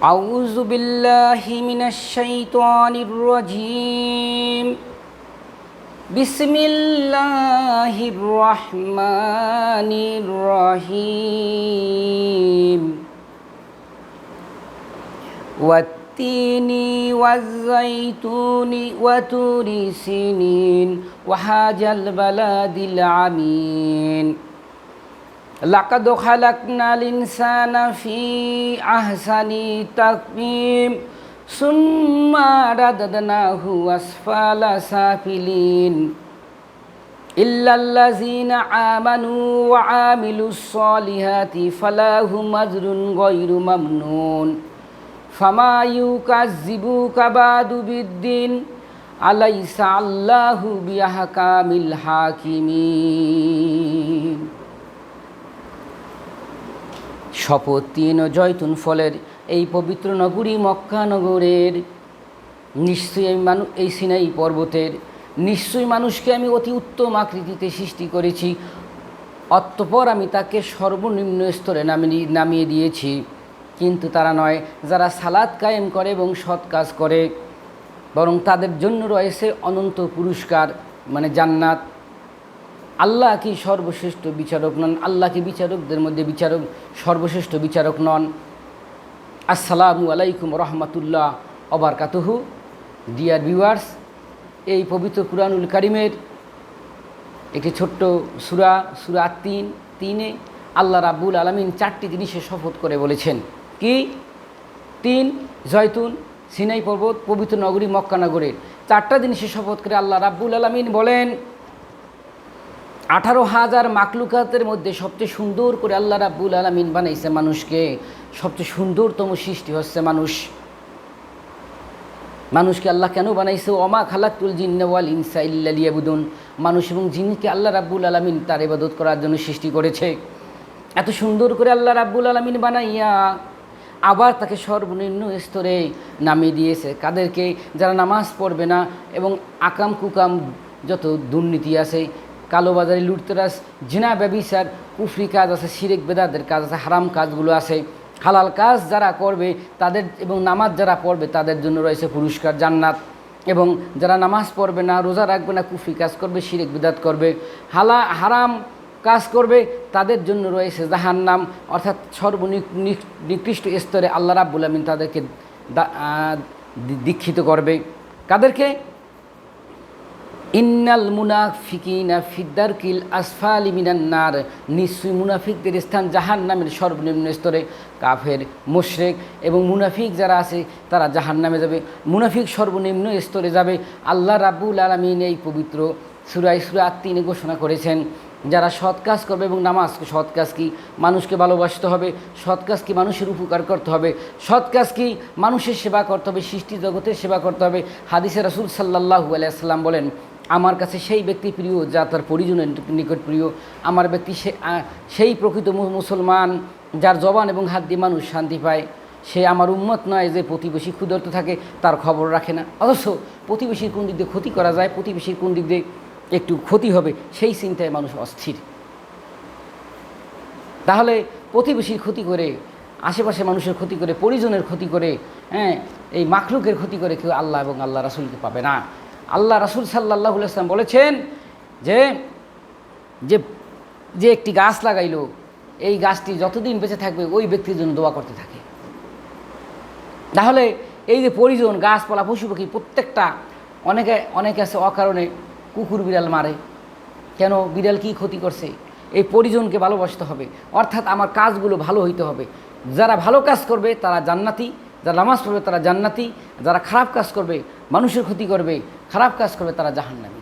أعوذ بالله من الشيطان الرجيم بسم الله الرحمن الرحيم والتين والزيتون وطور سينين وهذا البلد الأمين لقد خلقنا الإنسان في أحسن تقويم ثم رددناه أسفل سافلين إلا الذين آمنوا وعملوا الصالحات فلهم أجر غير ممنون فما يكذبوك بعد بالدين أليس الله بأحكم الحاكمين। শপথ তিন ও জয়তুন ফলের এই পবিত্র নগরী মক্কা নগরের নিশ্চয়ই এই সিনাই পর্বতের নিশ্চয়ই মানুষকে আমি অতি উত্তম আকৃতিতে সৃষ্টি করেছি, অতঃপর আমি তাকে সর্বনিম্ন স্তরে নামিয়ে দিয়েছি। কিন্তু তারা নয় যারা সালাত কায়েম করে এবং সৎ কাজ করে, বরং তাদের জন্য রয়েছে অনন্ত পুরস্কার মানে জান্নাত। আল্লাহ কি সর্বশ্রেষ্ঠ বিচারক নন? আল্লাহ কি বিচারকদের মধ্যে বিচারক সর্বশ্রেষ্ঠ বিচারক নন? আসসালামু আলাইকুম রহমতুল্লাহ ওবারকাতুহু। ডিয়ার ভিউয়ার্স, এই পবিত্র কুরআনুল কারীমের একটি ছোট্ট সূরা তিনে আল্লাহ রাব্বুল আলামিন চারটি জিনিসের শপথ করে বলেছেন। কি? তিন, জয়তুন, সিনাই পর্বত, পবিত্র নগরী মক্কা নগরের চারটা জিনিসের শপথ করে আল্লাহ রাব্বুল আলামিন বলেন 18,000 মাকলুকাতের মধ্যে সবচেয়ে সুন্দর করে আল্লাহ রাব্বুল আলামিন বানাইছে মানুষকে। সবচেয়ে সুন্দরতম সৃষ্টি হচ্ছে মানুষকে আল্লাহ কেন বানাইছে? ওমা খালাকতুল জিন্না ওয়াল ইনসা ইল্লা লিয়াবুদুন। মানুষ এবং জিনকে আল্লাহ রাব্বুল আলামিন তার ইবাদত করার জন্য সৃষ্টি করেছে। এত সুন্দর করে আল্লাহ রাব্বুল আলামিন বানাইয়া আবার তাকে সর্বনিম্ন স্তরে নামিয়ে দিয়েছে। কাদেরকে? যারা নামাজ পড়বে না এবং আকাম কুকাম যত দুর্নীতি আছে, কালোবাজারি, লুটতরাজ, জিনা, ব্যভিচার, কুফরি কাজ আছে, শিরক বেদাতের কাজ আছে, হারাম কাজগুলো আছে। হালাল কাজ যারা করবে তাদের এবং নামাজ যারা পড়বে তাদের জন্য রয়েছে পুরস্কার জান্নাত। এবং যারা নামাজ পড়বে না, রোজা রাখবে না, কুফরি কাজ করবে, শিরক বেদাত করবে, হারাম কাজ করবে, তাদের জন্য রয়েছে জাহান্নাম। অর্থাৎ সর্বনিকৃষ্ট স্তরে আল্লাহ রাব্বুল আলামিন তাদেরকে দীক্ষিত করবে। কাদেরকে? ইন্নাল মুনাফিকিনা ফিদ্দারকিল আসফালি মিনান নার। নিশ্চয়ই মুনাফিকদের স্থান জাহান্নামের সর্বনিম্ন স্তরে। কাফের, মুশরিক এবং মুনাফিক যারা আছে তারা জাহান্নামে যাবে। মুনাফিক সর্বনিম্ন স্তরে যাবে। আল্লাহ রাব্বুল আলামিন এই পবিত্র সূরা তিনে ঘোষণা করেছেন যারা সৎ কাজ করবে এবং নামাজ। সৎ কাজ কি? মানুষকে ভালোবাসতে হবে। সৎ কাজ কি? মানুষের উপকার করতে হবে। সৎ কাজ কি? মানুষের সেবা করতে হবে, সৃষ্টি জগতের সেবা করতে হবে। হাদিসে রাসূল সাল্লাল্লাহু আলাইহি ওয়াসাল্লাম বলেন, আমার কাছে সেই ব্যক্তি প্রিয় যা তার পরিজনের নিকট প্রিয়। আমার ব্যক্তি সেই প্রকৃত মুসলমান যার জবান এবং হাত দিয়ে মানুষ শান্তি পায়। সে আমার উম্মত নয় যে প্রতিবেশী ক্ষুধার্ত থাকে তার খবর রাখে না, অথচ প্রতিবেশীর কোন দিক দিয়ে ক্ষতি করা যায়, প্রতিবেশীর কোন দিক দিয়ে একটু ক্ষতি হবে সেই চিন্তায় মানুষ অস্থির। তাহলে প্রতিবেশীর ক্ষতি করে, আশেপাশে মানুষের ক্ষতি করে, পরিজনের ক্ষতি করে, এই মাখলুকের ক্ষতি করে কেউ আল্লাহ এবং আল্লাহ রাসূলকে পাবে না। আল্লাহ রাসূল সাল্লাল্লাহু আলাইহি ওয়াসাল্লাম বলেছেন যে একটি গাছ লাগাইলো, এই গাছটি যতদিন বেঁচে থাকবে ওই ব্যক্তির জন্য দোয়া করতে থাকে। তাহলে এই যে পরিজন, গাছপালা, পশু পাখি প্রত্যেকটা, অনেকে আছে অকারণে কুকুর বিড়াল মারে। কেন? বিড়াল কি ক্ষতি করছে? এই পরিজনকে ভালোবাসতে হবে। অর্থাৎ আমার কাজগুলো ভালো হইতে হবে। যারা ভালো কাজ করবে তারা জান্নাতি, যারা নামাজ পড়বে তারা জান্নাতি, যারা খারাপ কাজ করবে, মানুষের ক্ষতি করবে, খারাপ কাজ করবে, তারা জাহান্নামী।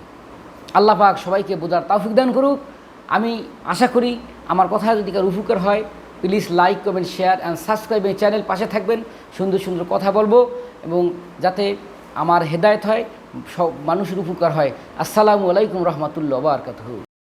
আল্লাহ পাক সবাইকে বোঝার তৌফিক দান করুক। আমি আশা করি আমার কথা যদি কারো উপকার হয়, please like, comment, share and subscribe এই চ্যানেল। পাশে থাকবেন, সুন্দর সুন্দর কথা বলবো এবং যাতে আমার হেদায়েত হয়, সব মানুষের উপকার হয়। আসসালামু আলাইকুম রহমতুল্লাহ ওয়া বারাকাতুহু।